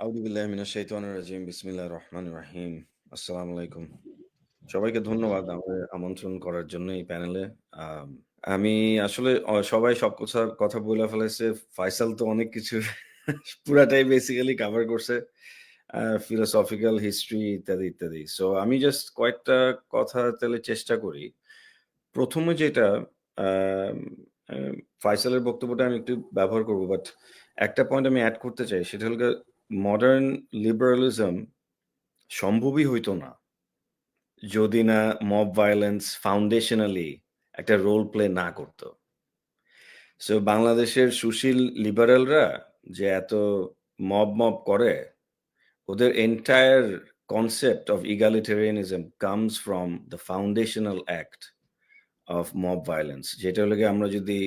আউযু বিল্লাহি মিনাশ শাইতানির রাজিম। বিসমিল্লাহির রহমানির রহিম। আসসালামু আলাইকুম। সবাইকে ধন্যবাদ আমাকে আমন্ত্রণ করার জন্য এই প্যানেলে। আমি আসলে সবাই সব কথা বইলা ফেলাইছে। ফাইসাল তো অনেক কিছু পুরাটাই বেসিক্যালি কভার করছে। ফিলোসফিক্যাল হিস্ট্রি ইত্যাদি, ইত্যাদি। সো আমি জাস্ট কয়েকটা কথা তাহলে চেষ্টা করি। ১ম এ যেটা আম আ ফাইসালের বক্তব্যটা আমি একটু ব্যবহার করব। বাট একটা পয়েন্ট আমি এড করতে চাই। সেটা হলো গিয়ে মডার্ন লিবারালিজম সম্ভবই হইতো না যদি না মব ভায়োলেন্স ফাউন্ডেশনালি একটা রোল প্লে না করত। সো বাংলাদেশের সুশীল লিবারেলরা যে এত মব করে, ওদের entire concept of egalitarianism comes from the foundational act of mob violence, যেটা হলো গিয়ে আমরা যদি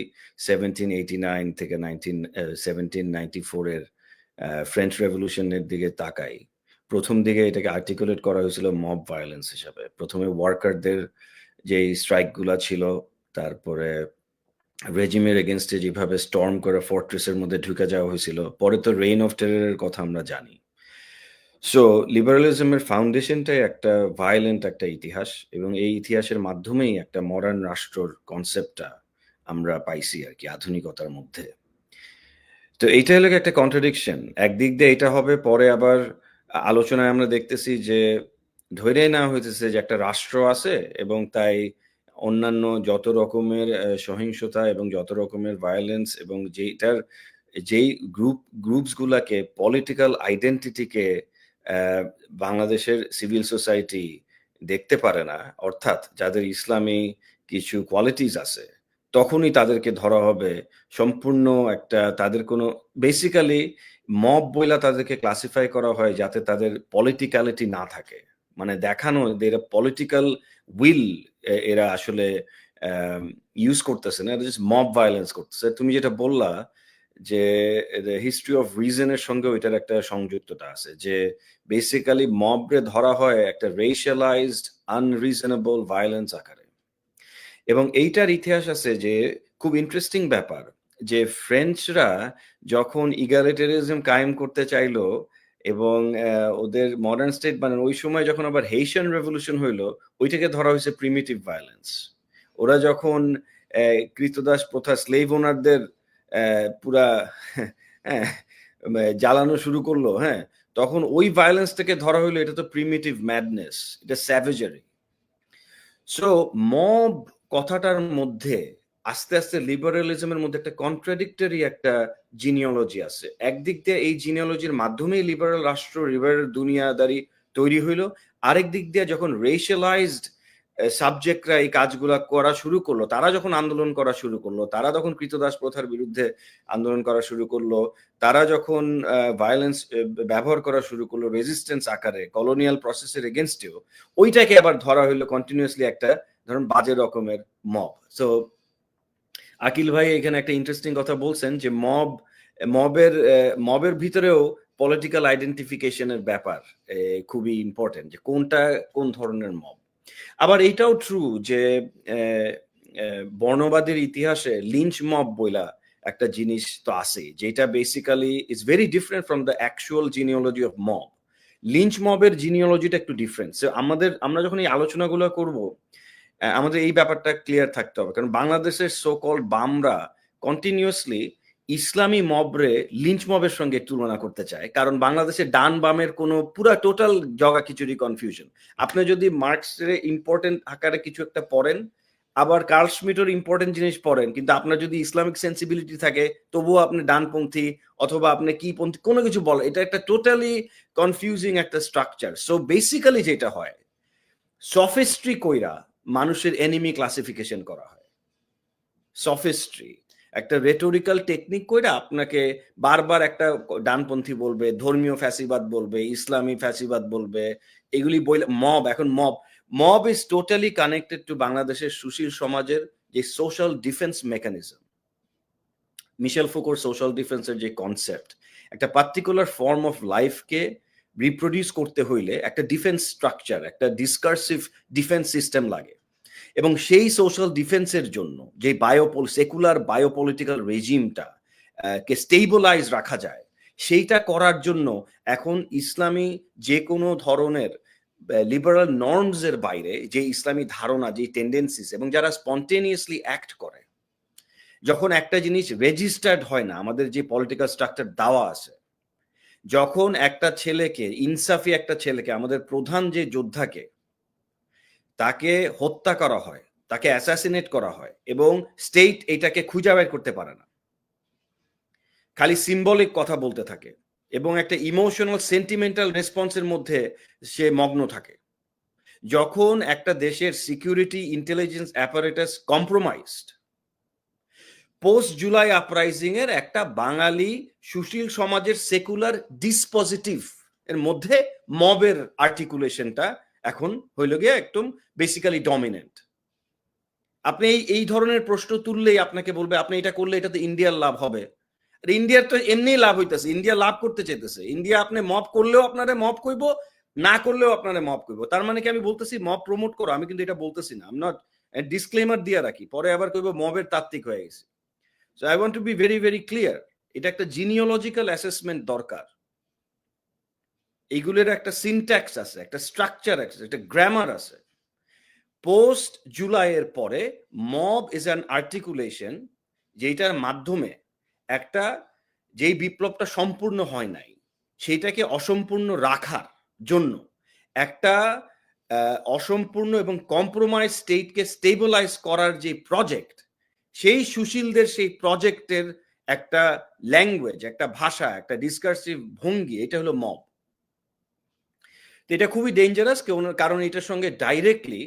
1789 থেকে 1794 এর ফ্রেঞ্চ রেভলিউশনের দিকে তাকাই, ১ম দিকে এটাকে আর্টিকুলেট করা হয়েছিল মব ভায়োলেন্স হিসাবে। ১ম এ ওয়ার্কারদের যেই স্ট্রাইক গুলা ছিল, তারপরে রেজিমের এগেইনস্টে যেভাবে স্টর্ম করে ফর্ট্রেসের মধ্যে ঢুকে যাওয়া হয়েছিল। পরে তো রেইন অফ টেরর এর কথা আমরা জানি। সো লিবারালিজমের ফাউন্ডেশনটাই একটা ভায়োলেন্ট একটা ইতিহাস এবং এই ইতিহাসের মাধ্যমেই একটা মডার্ন রাষ্ট্রর কনসেপ্টটা আমরা পাইছি আরকি আধুনিকতার মধ্যে। তো এইটা হলো গিয়ে একটা কন্ট্রাডিকশন। একদিক দিয়ে এটা হবে, পরে আবার আলোচনায় আমরা দেখতেছি যে ধইরাই নেওয়া হইতেছে যে একটা রাষ্ট্র আছে এবং তাই অন্যান্য যত রকমের সহিংসতা এবং যত রকমের ভায়োলেন্স এবং যেই গ্রুপস গুলাকে পলিটিক্যাল আইডেন্টিটিকে অ্যা বাংলাদেশের সিভিল সোসাইটি দেখতে পারে না, অর্থাৎ যাদের ইসলামী কিছু কোয়ালিটিস আছে, তখনই তাদেরকে ধরা হবে সম্পূর্ণ একটা তাদের কোনো বেসিক্যালি মব বইলা তাদেরকে ক্লাসিফাই করা হয় যাতে তাদের পলিটিক্যালিটি না থাকে। মানে দেখানো যে এরা পলিটিক্যাল উইল এরা আসলে ইউজ করতেছে না। এরা জাস্ট মব ভায়োলেন্স করতেছে। তুমি যেটা বললা যে হিস্ট্রি অফ রিজন এর সঙ্গে ওইটার একটা সংযুক্ততা আছে। যে বেসিক্যালি মবরে ধরা হয় একটা রেশিয়ালাইজড আনরিজনেবল ভায়োলেন্স আকারে। এবং এইটার ইতিহাস আছে যে খুব ইন্টারেস্টিং ব্যাপার যে ফ্রেঞ্চরা যখন ইগালিটারিজম কায়েম করতে চাইলো এবং ওদের মডার্ন স্টেট বানানো, ওই সময় যখন আবার হেইশিয়ান রেভলিউশন হইলো, ওইটাকে ধরা হয়েছে প্রিমিটিভ ভায়োলেন্স। ওরা যখন কৃতদাস প্রথা স্লেভ ওনারদের পুরা হ্যাঁ, জ্বালানো শুরু করলো, হ্যাঁ, তখন ওই ভায়োলেন্সটাকে ধরা হইলো এটা তো প্রিমিটিভ ম্যাডনেস, এটা স্যাভেজারি। সো মব কথাটার মধ্যে আস্তে লিবারালিজমের মধ্যে একটা কন্ট্রাডিক্টরি একটা জিনিওলজি আছে। একদিক দিয়ে এই জিনিওলজির মাধ্যমেই লিবারাল রাষ্ট্র, লিবারাল দুনিয়াদারি তৈরি হইলো। আরেক দিক দিয়ে যখন রেশিয়ালাইজড সাবজেক্টরা এই কাজগুলা করা শুরু করলো, তারা যখন আন্দোলন করা শুরু করলো, তারা তখন কৃতদাস প্রথার বিরুদ্ধে আন্দোলন করা শুরু করলো, তারা যখন ভায়োলেন্স ব্যবহার করা শুরু করলো রেজিস্ট্যান্স আকারে কলোনিয়াল প্রসেসের এগেইনস্টেও, ওইটাকে আবার ধরা হইলো কন্টিনিউয়াসলি একটা ধরুন বাজে রকমের মব। সো আকিল ভাই এখানে একটা ইন্টারেস্টিং কথা বলছেন যে মবের ভিতরেও পলিটিক্যাল আইডেন্টিফিকেশন এর ব্যাপার খুবই ইম্পর্টেন্ট, যে কোনটা কোন ধরনের মব। আবার এইটাও ট্রু যে বর্ণবাদের ইতিহাসে লিঞ্চ মব বইলা একটা জিনিস তো আছে, যেটা basically is very different from the actual genealogy of mob. Lynch মবের জিনিওলজিটা একটু ডিফারেন্ট। সো আমরা যখন এই আলোচনাগুলো করব, আমাদের এই ব্যাপারটা ক্লিয়ার থাকতে হবে। কারণ বাংলাদেশের সো কল্ড বামরা কন্টিনিউয়াসলি ইসলামী মবরে লিঞ্চ মবের সঙ্গে তুলনা করতে চায়। কারণ বাংলাদেশে ডান বামের কোনো পুরা টোটাল জগা খিচুড়ি কনফিউশন। আপনি যদি মার্কসের ইম্পর্টেন্ট আকারে কিছু একটা পড়েন, আবার কার্ল শ্মিটের ইম্পর্টেন্ট জিনিস পড়েন, কিন্তু আপনার যদি ইসলামিক সেন্সিবিলিটি থাকে, তবুও আপনি ডানপন্থী অথবা আপনি কি পন্থী কোনো কিছু বলে, এটা একটা টোটালি কনফিউজিং একটা স্ট্রাকচার। সো বেসিক্যালি যেটা হয়, সফিস্ট্রি কইরা মানুষের এনিমি ক্লাসিফিকেশন করা হয়। সফিস্ট্রি একটা রেটোরিক্যাল টেকনিক কইরা আপনাকে বারবার একটা ডানপন্থী বলবে, ধর্মীয় ফ্যাসিবাদ বলবে, ইসলামী ফ্যাসিবাদ বলবে, এগুলি বইলে এখন mob is totally connected to বাংলাদেশের সুশীল সমাজের যে সোশ্যাল ডিফেন্স মেকানিজম, মিশেল ফুকোর সোশ্যাল ডিফেন্সের যে কনসেপ্ট, একটা পার্টিকুলার ফর্ম অফ লাইফকে রিপ্রোডিউস করতে হইলে একটা ডিফেন্স স্ট্রাকচার, একটা ডিসকার্সিভ ডিফেন্স সিস্টেম লাগে। এবং সেই সোশ্যাল ডিফেন্সের জন্য যে সেকুলার বায়োপলিটিক্যাল রেজিমটা কে স্টেবলাইজ রাখা যায়, সেইটা করার জন্য এখন ইসলামী যে কোনো ধরনের লিবারাল নর্মস এর বাইরে যে ইসলামী ধারণা, যে টেন্ডেন্সিস এবং যারা স্পন্টেনিয়াসলি অ্যাক্ট করে, যখন একটা জিনিস রেজিস্টার্ড হয় না, আমাদের যে পলিটিক্যাল স্ট্রাকচার দেওয়া আছে, যখন একটা ছেলেকে, ইনসাফি একটা ছেলেকে, আমাদের প্রধান যে যোদ্ধাকে, তাকে হত্যা করা হয়, তাকে অ্যাসাসিনেট করা হয় এবং স্টেট এটাকে খুঁজে বের করতে পারে না, খালি সিম্বলিক কথা বলতে থাকে এবং একটা ইমোশনাল সেন্টিমেন্টাল রেসপন্সের মধ্যে সে মগ্ন থাকে, যখন একটা দেশের security intelligence apparatus compromised, post July uprising এর একটা বাঙালি সুশীল সমাজের সেকুলার ডিসপজিটিভ এর মধ্যে মবের আর্টিকুলেশনটা এখন হইল গিয়ে একদম বেসিক্যালি ডমিনেন্ট। আপনি এই ধরনের প্রশ্ন তুললেই আপনাকে বলবে আপনি এটা করলে এটাতে ইন্ডিয়ার লাভ হবে। ইন্ডিয়ার তো এমনি লাভ হইতেছে, ইন্ডিয়া লাভ করতে চাইতেছে, ইন্ডিয়া আপনি মব করলেও আপনারা মব কইব, না করলেও আপনারা মব কইব। তার মানে কি আমি বলতেছি মব প্রমোট করো? আমি কিন্তু এটা বলতেছি না, আই এম নট, ডিসক্লেমার দিয়ে রাখি, পরে আবার কইব মবের তাত্ত্বিক হয়ে গেছে। So I want to be very very clear, এটা একটা জিনিওলজিক্যাল অ্যাসেসমেন্ট দরকার, এইগুলোর একটা সিনট্যাক্স আছে, একটা স্ট্রাকচার আছে, একটা গ্রামার আছে। পোস্ট জুলাইয়ের পরে মব ইজ অ্যান আর্টিকুলেশন যেটার মাধ্যমে একটা, যেই বিপ্লবটা সম্পূর্ণ হয় নাই সেইটাকে অসম্পূর্ণ রাখার জন্য একটা অসম্পূর্ণ এবং কম্প্রোমাইজ স্টেটকে স্টেবিলাইজ করার যে প্রজেক্ট, সেই সুশীলদের সেই প্রজেক্টের একটা ল্যাঙ্গুয়েজ, একটা ভাষা, একটা ডিসকার্সিভ ভঙ্গি, এটা হলো মব। এটা খুবই ডেঞ্জারাস, কারণ এটার সঙ্গে ডাইরেক্টলি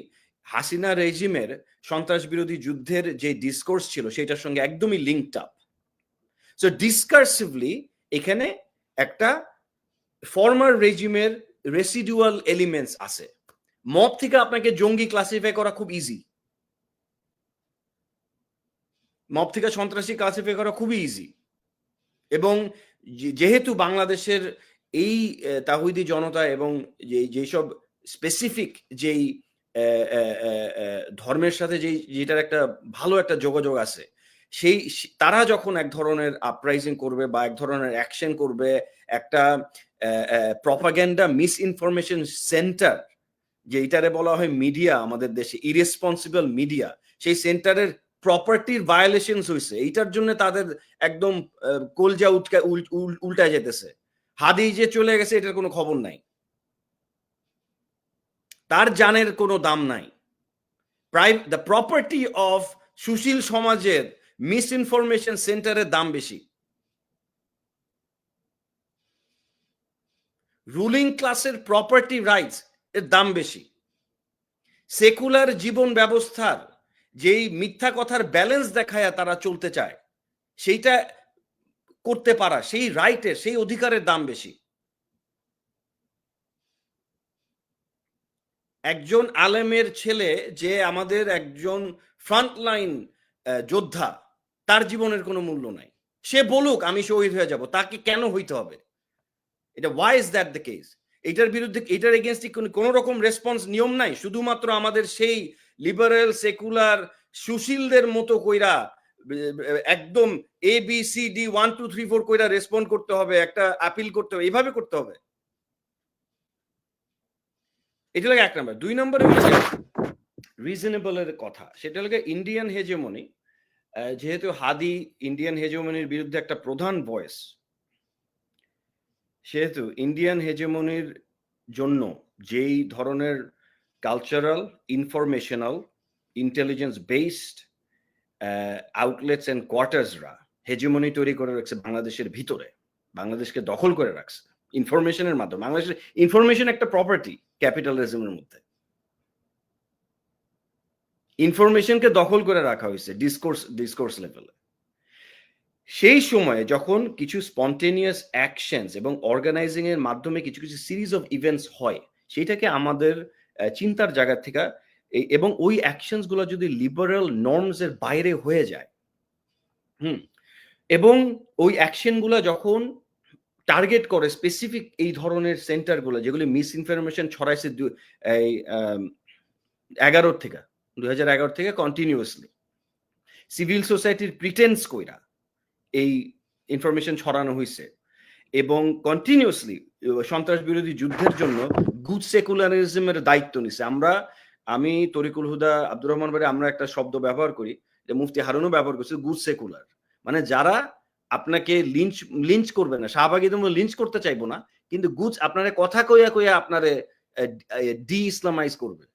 হাসিনা রেজিমের সন্ত্রাস বিরোধী যুদ্ধের যে ডিসকোর্স ছিল সেটার সঙ্গে একদমই লিঙ্কড আপ। সো ডিসকার্সিভলি এখানে একটা ফর্মার রেজিমের রেসিডুয়াল এলিমেন্টস আছে। মব থেকে আপনাকে জঙ্গি ক্লাসিফাই করা খুব ইজি, মব থেকে সন্ত্রাসী ক্লাসিফাই করা খুবই ইজি। এবং যেহেতু বাংলাদেশের এই তাহিদি জনতা এবং যেসব স্পেসিফিক যেই ধর্মের সাথে যেটার একটা ভালো একটা যোগাযোগ আছে, সেই তারা যখন এক ধরনের আপরাইজিং করবে বা এক ধরনের অ্যাকশন করবে, একটা প্রপাগ্যান্ডা মিস ইনফরমেশন সেন্টার, যেটারে বলা হয় মিডিয়া আমাদের দেশে, ইরেসপন্সিবল মিডিয়া, সেই সেন্টারের প্রপার্টির ভায়োলেশন হয়েছে, এইটার জন্য তাদের একদম কলজা উল্টায় যেতেছে। হাদি যে চলে গেছে এটার কোনো খবর নাই, তার জানের কোনো দাম নাই। দ্য প্রপার্টি অফ সুশীল সমাজের মিস ইনফরমেশন সেন্টারের দাম বেশি, রুলিং ক্লাসের প্রপার্টি রাইটস এর দাম বেশি, সেকুলার জীবন ব্যবস্থার যেই মিথ্যা কথার ব্যালেন্স দেখায় তারা চলতে চায়, সেইটা করতে পারা, সেই রাইটের, সেই অধিকারের দাম বেশি। একজন আলেমের ছেলে যে আমাদের একজন ফ্রন্টলাইন যোদ্ধা, তার জীবনের কোনো মূল্য নাই। সে বলুক আমি শহীদ হয়ে যাব, তাকে কেন হইতে হবে? এটা why is that the case? এটার বিরুদ্ধে, এটার এগেনস্টে কোনো রকম রেসপন্স নিয়ম নাই, শুধুমাত্র আমাদের সেই লিবারেল সেকুলার সুশীলদের মতো কইরা একদম ABCD 1 2 3 4 কইরা রেসপন্ড করতে হবে, একটা আপিল করতে হবে, এইভাবে করতে হবে। এটা লাগে এক নম্বর। 2 নম্বরে হচ্ছে রিজনেবলের কথা, সেটা লাগে ইন্ডিয়ান হেজেমনি। যেহেতু হাদি ইন্ডিয়ান হেজেমনির বিরুদ্ধে একটা প্রধান ভয়েস, সেহেতু ইন্ডিয়ান হেজেমনির জন্য যেই ধরনের cultural, informational, intelligence based outlets and কোয়ার্টার্সরা হেজেমনি তৈরি করে রাখছে বাংলাদেশের ভিতরে, বাংলাদেশকে দখল করে রাখছে ইনফরমেশনের মাধ্যমে। বাংলাদেশের ইনফরমেশন একটা প্রপার্টি ক্যাপিটালিজমের মধ্যে, ইনফরমেশনকে দখল করে রাখা হয়েছে ডিসকোর্স লেভেলে। সেই সময়ে যখন কিছু স্পন্টেনিয়াস অ্যাকশনস এবং অর্গানাইজিং এর মাধ্যমে কিছু কিছু সিরিজ অফ ইভেন্টস হয়, সেটাকে আমাদের চিন্তার জায়গা থেকে, এবং ওই অ্যাকশনস গুলো যদি লিবারেল নর্মস এর বাইরে হয়ে যায়, এবং ওই অ্যাকশন গুলো যখন টার্গেট করে স্পেসিফিক এই ধরনের সেন্টার গুলো যেগুলি মিস ইনফরমেশন ছড়াইছে 2011 থেকে কন্টিনিউয়াসলি, সিভিল সোসাইটির প্রিটেন্স কইরা এই ইনফরমেশন ছড়ানো হয়েছে, এবং কন্টিনিউয়াসলি সন্ত্রাস বিরোধী যুদ্ধের জন্য গুড সেকুলারিজমের দায়িত্ব নিছে। আমি তরিকুল হুদা, আব্দুর রহমান ভাই আমরা একটা শব্দ ব্যবহার করি, যে মুফতি হারুনও ব্যবহার করছে, গুড সেকুলার। মানে যারা আপনাকে লিঞ্চ করবে না, শাহবাগী তোমরা লিঞ্চ করতে চাইবো না, কিন্তু গুড আপনারে কথা কইয়া কইয়া আপনারে ডি ইসলামাইজ করবে।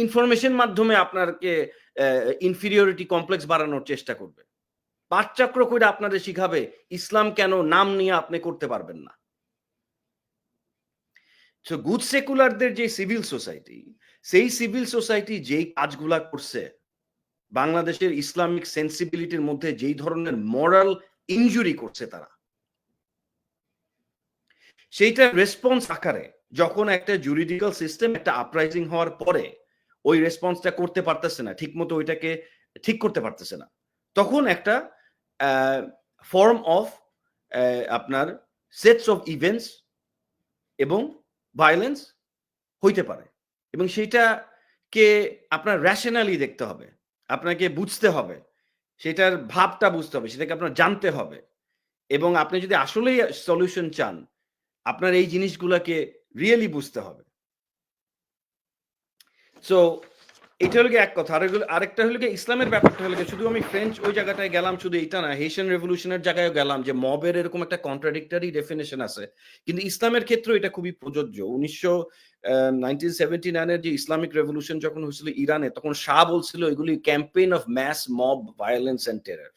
ইনফরমেশন মাধ্যমে আপনাকে ইনফিরিয়রিটি কমপ্লেক্স বাড়ানোর চেষ্টা করবে। পাঠচক্র কইরা আপনাদের শিখাবে ইসলাম কেন নাম নিয়ে আপনি করতে পারবেন না। সো গুড সেকুলারদের যে সিভিল সোসাইটি, সেই সিভিল সোসাইটি যেই কাজগুলা করছে, বাংলাদেশের ইসলামিক সেন্সিবিলিটির মধ্যে যেই ধরনের মোরাল ইনজুরি করছে তারা, সেইটার রেসপন্স আকারে যখন একটা জুরিডিক্যাল সিস্টেম একটা আপরাইজিং হওয়ার পরে ওই রেসপন্সটা করতে পারতেছে না, ঠিক মতো ওইটাকে ঠিক করতে পারতেছে না, তখন একটা ফর্ম অফ আপনার সেটস অফ ইভেন্টস এবং ভায়োলেন্স হইতে পারে। এবং সেইটাকে আপনার র্যাশনালি দেখতে হবে, আপনাকে বুঝতে হবে, সেটার ভাবটা বুঝতে হবে, সেটাকে আপনার জানতে হবে। এবং আপনি যদি আসলেই সলিউশন চান, আপনার এই জিনিসগুলাকে রিয়েলি বুঝতে হবে। সো এটা হলো এক কথা। আরেকটা হলো ইসলামের ব্যাপারটা হলো শুধু আমি ফ্রেঞ্চ ওই জায়গাটায় গেলাম, শুধু এটা না, হেশিয়ান রেভলিউশনের জায়গায় গেলাম, যে মবের এরকম একটা কন্ট্রাডিক্টরি ডেফিনেশন আছে, কিন্তু ইসলামের ক্ষেত্রে এটা খুবই প্রযোজ্য। 1979 যে ইসলামিক রেভলিউশন যখন হয়েছিল ইরানে, তখন শাহ বলছিল এগুলি campaign of mass mob violence and terror.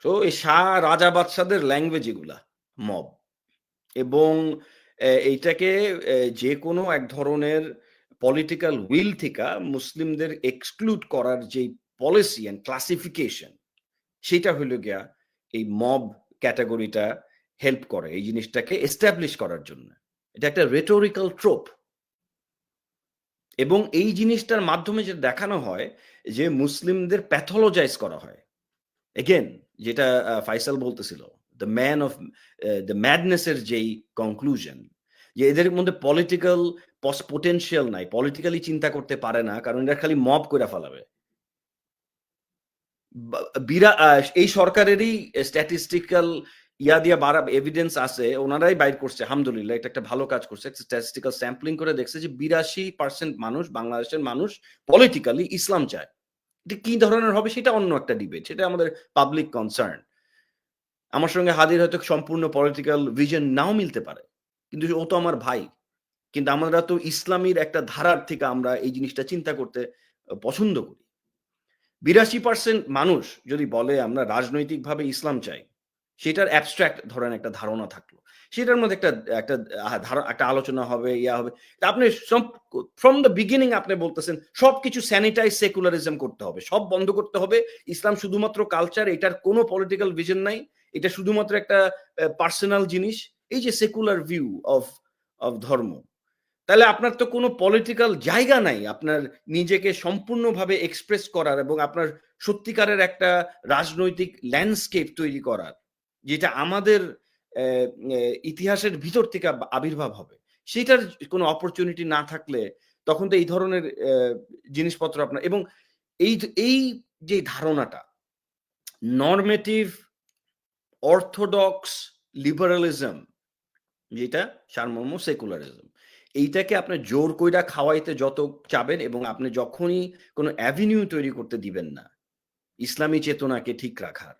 তো এই শাহ রাজা বাদশাদের ল্যাঙ্গুয়েজ এগুলা মব। এবং এইটাকে যে কোনো এক ধরনের পলিটিক্যাল উইল থেকে মুসলিমদের এক্সক্লুড করার যে পলিসি অ্যান্ড ক্লাসিফিকেশন, সেটা হইল গিয়া এই মব ক্যাটাগরিটা হেল্প করে এই জিনিসটাকে এস্টাবলিশ করার জন্য। এটা একটা রেটোরিক্যাল ট্রোপ। এবং এই জিনিসটার মাধ্যমে যেটা দেখানো হয় যে মুসলিমদের প্যাথোলজাইজ করা হয়। এগেন যেটা ফাইসাল বলতেছিল, the man of the madness এর যেই কনক্লুশন, যে এদের মধ্যে পলিটিক্যাল পোটেনশিয়াল নাই, পলিটিক্যালি চিন্তা করতে পারে না, কারণ এরা খালি মব করে ফেলাবে। এই সরকারেরই স্ট্যাটিস্টিক্যাল ইয়া দিয়া এভিডেন্স আছে, ওনারাই বাইর করছে, আলহামদুলিল্লাহ এটা একটা ভালো কাজ করছে। স্ট্যাটিস্টিক্যাল স্যাম্পলিং করে দেখছে যে 82% মানুষ, বাংলাদেশের মানুষ পলিটিক্যালি ইসলাম চায়। এটা কি ধরনের হবে সেটা অন্য একটা ডিবেট, সেটা আমাদের পাবলিক কনসার্ন। আমার সঙ্গে হাদির হয়তো সম্পূর্ণ পলিটিক্যাল ভিশন নাও মিলতে পারে, কিন্তু ও তো আমার ভাই। কিন্তু আমরা তো ইসলামীর একটা ধারার থেকে আমরা এই জিনিসটা চিন্তা করতে পছন্দ করি। 82% মানুষ যদি বলে আমরা রাজনৈতিকভাবে ইসলাম চাই, সেটার অ্যাবস্ট্রাক্ট ধরেন একটা ধারণা থাকলো, সেটার মধ্যে একটা আলোচনা হবে, ইয়া হবে। আপনি ফ্রম দ্য বিগিনিং আপনি বলতেছেন সবকিছু স্যানিটাইজ সেকুলারিজম করতে হবে, সব বন্ধ করতে হবে, ইসলাম শুধুমাত্র কালচার, এটার কোনো পলিটিক্যাল ভিশন নাই, এটা শুধুমাত্র একটা পার্সোনাল জিনিস। এই যে সেকুলার ভিউ অফ অফ ধর্ম, তাহলে আপনার তো কোনো পলিটিক্যাল জায়গা নাই আপনার নিজেকে সম্পূর্ণভাবে এক্সপ্রেস করার এবং আপনার সত্যিকারের একটা রাজনৈতিক ল্যান্ডস্কেপ তৈরি করার, যেটা আমাদের ইতিহাসের ভিতর থেকে আবির্ভাব হবে। সেটার কোনো অপরচুনিটি না থাকলে তখন তো এই ধরনের জিনিসপত্র আপনার, এবং এই এই যে ধারণাটা নরমেটিভ অর্থোডক্স লিবারালিজম, যেটা সারমর্ম সেকুলারিজম, এইটাকে আপনি জোর কইরা খাওয়াইতে যত চাবেন এবং আপনি যখনই কোনো অ্যাভিনিউ তৈরি করতে দিবেন না ইসলামী চেতনাকে ঠিক রাখার,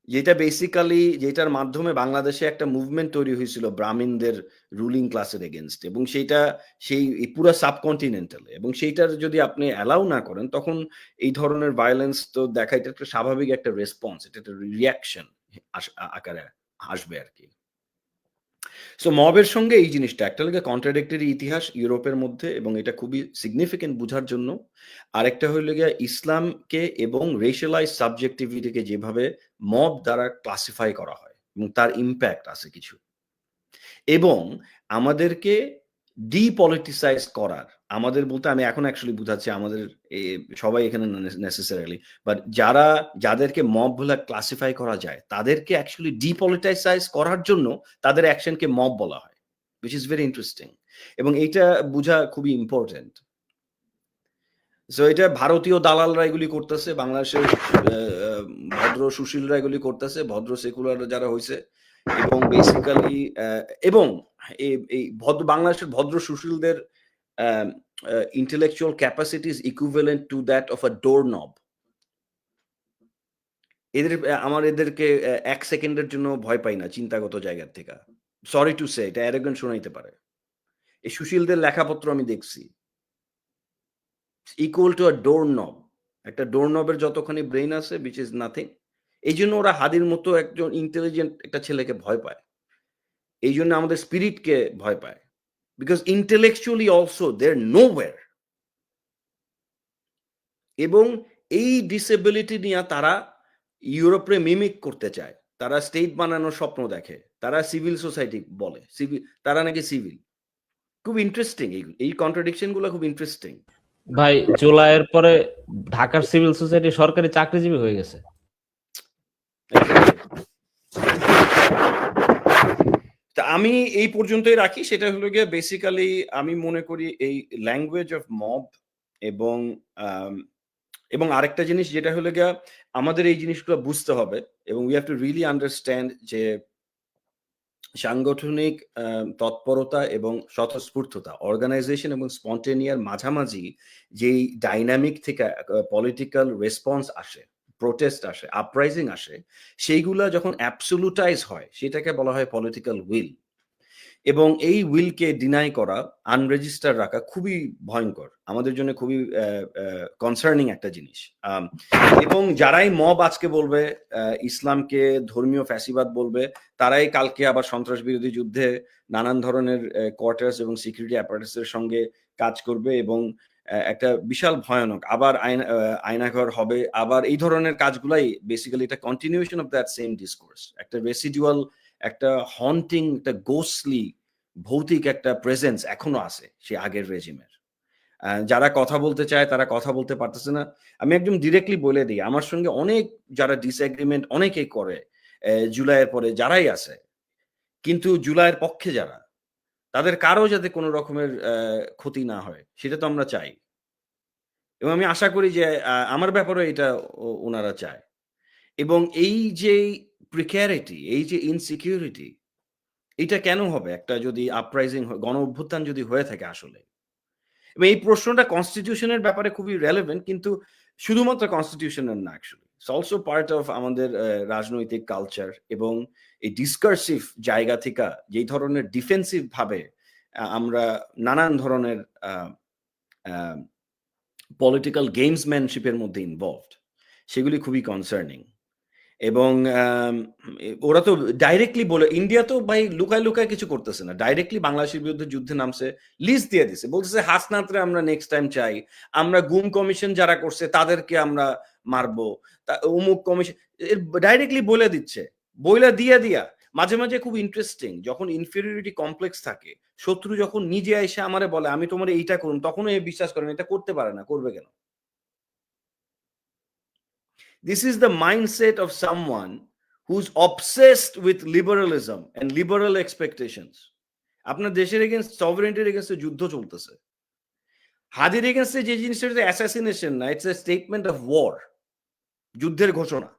যেটা বেসিক্যালি যেটার মাধ্যমে বাংলাদেশে একটা মুভমেন্ট তৈরি হয়েছিল ব্রাহ্মণদের রুলিং ক্লাসের এগেনস্ট, এবং সেইটা সেই পুরো সাবকন্টিনেন্টালে, এবং সেইটার যদি আপনি অ্যালাউ না করেন তখন এই ধরনের ভায়োলেন্স তো দেখা, এটা একটা স্বাভাবিক একটা রেসপন্স, এটা একটা রিয়াকশন আকারে আসবে আর কি। সো মবের সঙ্গে এই জিনিসটা একটা হলো কন্ট্রাডিক্টরি ইতিহাস ইউরোপের মধ্যে, এবং এটা খুবই সিগনিফিকেন্ট বুঝার জন্য। আরেকটা হলো গিয়ে ইসলামকে এবং রেশিয়ালাইজ সাবজেক্টিভিটিকে যেভাবে মব দ্বারা ক্লাসিফাই করা হয় এবং তার ইম্প্যাক্ট আছে কিছু, এবং আমাদেরকে ডিপলিটিসাইজ করার, আমাদের বলতে আমি এখন অ্যাকচুয়ালি বুঝাচ্ছি আমাদের সবাই এখানে নেসেসারিলি, বাট যাদেরকে মব বলে ক্লাসিফাই করা যায় তাদেরকে অ্যাকচুয়ালি ডিপলিটিসাইজ করার জন্য তাদের অ্যাকশনকে মব বলা হয়, which is very interesting, এবং এইটা বোঝা খুবই ইম্পর্টেন্ট। সো এটা ভারতীয় দালালরা এগুলি করতেছে, বাংলাদেশের ভদ্র সুশীলরা এগুলি করতেছে, ভদ্র সেকুলার যারা হইছে এবং বেসিক্যালি এবং এই বাংলাদেশের ভদ্র সুশীলদের intellectual capacity is equivalent to that of a doorknob. এদেরকে ১ সেকেন্ডের জন্য ভয় পাই না চিন্তাগত জায়গা থেকে। সরি টু সে এটা arrogant শোনাইতে পারে। এই সুশীলদের লেখাপত্র আমি দেখছি। equal to a doorknob. একটা ডোরনবের যতখানি ব্রেইন আছে which is nothing. এইজন্য ওরা হাদির মতো একজন ইন্টেলিজেন্ট একটা ছেলেকে ভয় পায়। এইজন্য আমাদের স্পিরিটকে ভয় পায়। Because intellectually also they're nowhere. এবং এই ডিসেবিলিটি নিয়ে তারা ইউরোপে মিমিক করতে চায়। তারা স্টেট বানানোর স্বপ্ন দেখে। তারা সিভিল সোসাইটি বলে। তারা নাকি সিভিল। খুব ইন্টারেস্টিং এই কন্ট্রাডিকশন গুলো খুব ইন্টারেস্টিং। ভাই জুলাইয়ের পরে ঢাকার সিভিল সোসাইটি সরকারি চাকরিজীবী হয়ে গেছে। তা আমি এই পর্যন্তই রাখি। সেটা হলো গিয়ে বেসিক্যালি আমি মনে করি এই ল্যাঙ্গুয়েজ অফ মব এবং এবং আরেকটা জিনিস যেটা হলো গিয়া আমাদের এই জিনিসগুলো বুঝতে হবে এবং we have to really understand যে সাংগঠনিক তৎপরতা এবং স্বতঃস্ফূর্ততা, অর্গানাইজেশন এবং স্পন্টেনিয়ার মাঝামাঝি যেই ডাইনামিক থেকে পলিটিক্যাল রেসপন্স আসে, প্রোটেস্ট আসে, আপরাইজিং আসে, সেইগুলা যখন অ্যাবসোলুটাইজ হয় সেটাকে বলা হয় পলিটিক্যাল উইল। এবং এই উইলকে ডিনাই করা, আনরেজিস্টার রাখা খুবই ভয়ঙ্কর। আমাদের জন্য খুবই কনসার্নিং একটা জিনিস। এবং যারাই মব আজকে বলবে ইসলামকে ধর্মীয় ফ্যাসিবাদ বলবে, তারাই কালকে আবার সন্ত্রাস বিরোধী যুদ্ধে নানান ধরনের কোয়ার্টার্স এবং সিকিউরিটি অ্যাপারেটাসের সঙ্গে কাজ করবে এবং একটা বিশাল ভয়ানক আবার আয়নাঘর হবে, আবার এই ধরনের কাজগুলাই বেসিক্যালি এটা continuation of that same discourse. একটা রেসিডুয়াল, একটা হন্টিং, একটা গোস্টলি ভৌতিক একটা প্রেজেন্স এখনো আছে সে আগের রেজিমের। যারা কথা বলতে চায় তারা কথা বলতে পারতেছে না। আমি একদম ডিরেক্টলি বলে দিই, আমার সঙ্গে অনেক যারা ডিসএগ্রিমেন্ট অনেকেই করে জুলাইয়ের পরে যারাই আছে, কিন্তু জুলাইয়ের পক্ষে যারা, তাদের কারো যাতে কোনো রকমের ক্ষতি না হয় সেটা তো আমরা চাই। এবং আমি আশা করি যে আমার ব্যাপারেও এটা ওনারা চায়। এবং এই যে প্রিক্যারিটি, এই যে ইনসিকিউরিটি, এটা কেন হবে একটা যদি আপরাইজিং গণ অভ্যুত্থান যদি হয়ে থাকে আসলে? এবং এই প্রশ্নটা কনস্টিটিউশনের ব্যাপারে খুবই রেলেভেন্ট, কিন্তু শুধুমাত্র কনস্টিটিউশনের না actually. It's also part of আমাদের রাজনৈতিক কালচার এবং এই ডিসকার্সিভ জায়গা থেকে যেই ধরনের ডিফেন্সিভ ভাবে আমরা নানান ধরনের পলিটিক্যাল গেমসম্যানশিপের মধ্যে ইনভলভড, সেগুলি খুবই কনসার্নিং। এবং ওরা তো ডাইরেক্টলি বলে, ইন্ডিয়া তো ভাই লুকায় লুকায় কিছু করতেছে না, ডাইরেক্টলি বাংলাদেশের বিরুদ্ধে যুদ্ধে নামছে, লিস্ট দিয়ে দিছে, বলতেছে হাসনাতরে আমরা নেক্সট টাইম চাই, আমরা গুম কমিশন যারা করছে তাদেরকে আমরা মারবো, অমুক কমিশন ডাইরেক্টলি বলে দিচ্ছে, বইলা দিয়া মাঝে মাঝে খুব ইন্টারেস্টিং যখন ইনফেরিয়রিটি কমপ্লেক্স থাকে, শত্রু যখন নিজে এসে আমারে বলে আমি তোমার এইটা করুন, তখনও এ বিশ্বাস করেন এটা করতে পারে না, করবে কেন? This is the mindset of someone who's obsessed with liberalism and liberal expectations. আপনার দেশের এগেনস্ট সভারেন্টির এগেনস্টে যুদ্ধ চলতেছে। হাদির এগেনস্টে যে জিনিসটা হচ্ছে অ্যাসাসিনেশন না, it's a statement of war, যুদ্ধের ঘোষণা।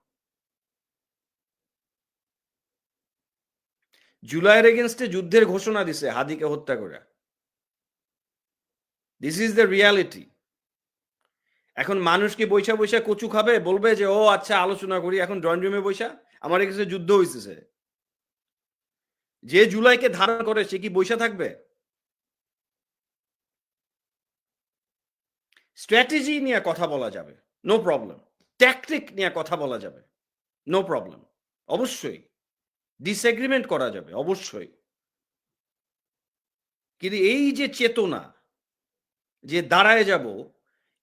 জুলাইয়ের এগেনস্টে যুদ্ধের ঘোষণা দিছে হাদিকে হত্যা করে। This is the reality. এখন মানুষ কি বৈশা বৈশা কচু খাবে, বলবে যে ও আচ্ছা আলোচনা করি, এখন ড্রয়িং রুমে বৈশা আমার এগেনস্টে যুদ্ধ হইতেছে। যে জুলাইকে ধারণ করে সে কি বৈশা থাকবে? স্ট্র্যাটেজি নিয়ে কথা বলা যাবে, নো প্রবলেম। ট্যাকটিক নিয়ে কথা বলা যাবে, নো প্রবলেম। অবশ্যই ডিসএগ্রিমেন্ট করা যাবে, অবশ্যই। কিন্তু এই যে চেতনা যে দাঁড়ায় যাব,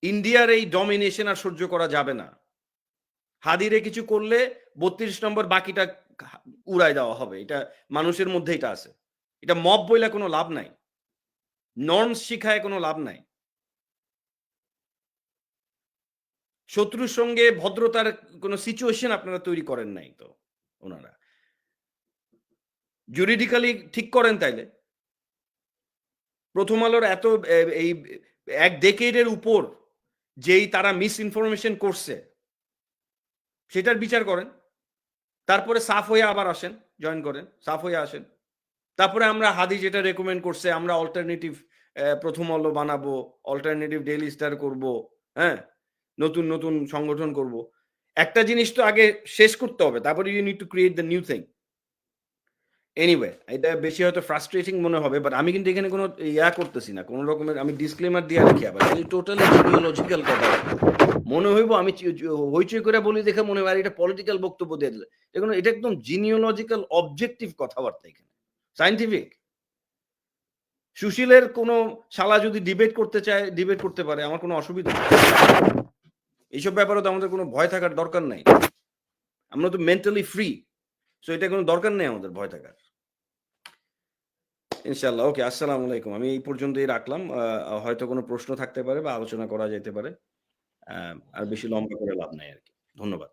ইন্ডিয়ার এই ডমিনেশন আর সহ্য করা যাবে না, হাদিরে কিছু করলে ৩২ নম্বর বাকিটা উড়াই দেওয়া হবে, এটা মানুষের মধ্যে এটা আছে। এটা মব বইলা কোনো লাভ নাই, নর্মস শিখায় কোনো লাভ নাই। শত্রুর সঙ্গে ভদ্রতার কোনো সিচুয়েশন আপনারা তৈরি করেন নাই তো ওনারা। জুরিডিক্যালি ঠিক করেন তাইলে। প্রথম আলোর এত এই এক ডেকেডের উপর যেই তারা মিস ইনফরমেশন করছে সেটার বিচার করেন। তারপরে সাফ হয়ে আবার আসেন, জয়েন করেন, সাফ হয়ে আসেন। তারপরে আমরা হাদি যেটা রেকমেন্ড করছে আমরা অল্টারনেটিভ প্রথম আলো বানাবো, অল্টারনেটিভ ডেইলি স্টার করব, হ্যাঁ? নতুন, নতুন সংগঠন করব। একটা জিনিস তো আগে শেষ করতে হবে। তারপরে you need to create the new thing. Anyway, এটা বেশি হয়তো ফ্রাস্ট্রেটিং মনে হবে, বাট আমি কিন্তু এখানে কোনো করতেছি না। কোন রকমের আমি ডিসক্লেমার দিয়ে রাখি আবার। এই টোটালি জিওলজিক্যাল কথা। মনে হইব আমি হইচই করে বলি দেখে মনে হয় আর এটা পলিটিক্যাল বক্তব্য দিয়ে দিলে। এটা একদম জিনিওলজিক্যাল অবজেক্টিভ কথাবার্তা এখানে। সায়েন্টিফিক। সুশীলের কোনো শালা যদি ডিবেট করতে চায়, ডিবেট করতে পারে। আমার কোনো অসুবিধা নেই। এইসব ব্যাপারে তো আমাদের কোনো ভয় থাকার দরকার নাই। আমরা তো মেন্টালি ফ্রি। সো এটা কোনো দরকার নেই আমাদের ভয় থাকার। ইনশাআল্লাহ। ওকে, আসসালামু আলাইকুম। আমি এই পর্যন্তই রাখলাম। হয়তো কোনো প্রশ্ন থাকতে পারে বা আলোচনা করা যাইতে পারে। আর বেশি লম্বা করে লাভ নাই আরকি। ধন্যবাদ।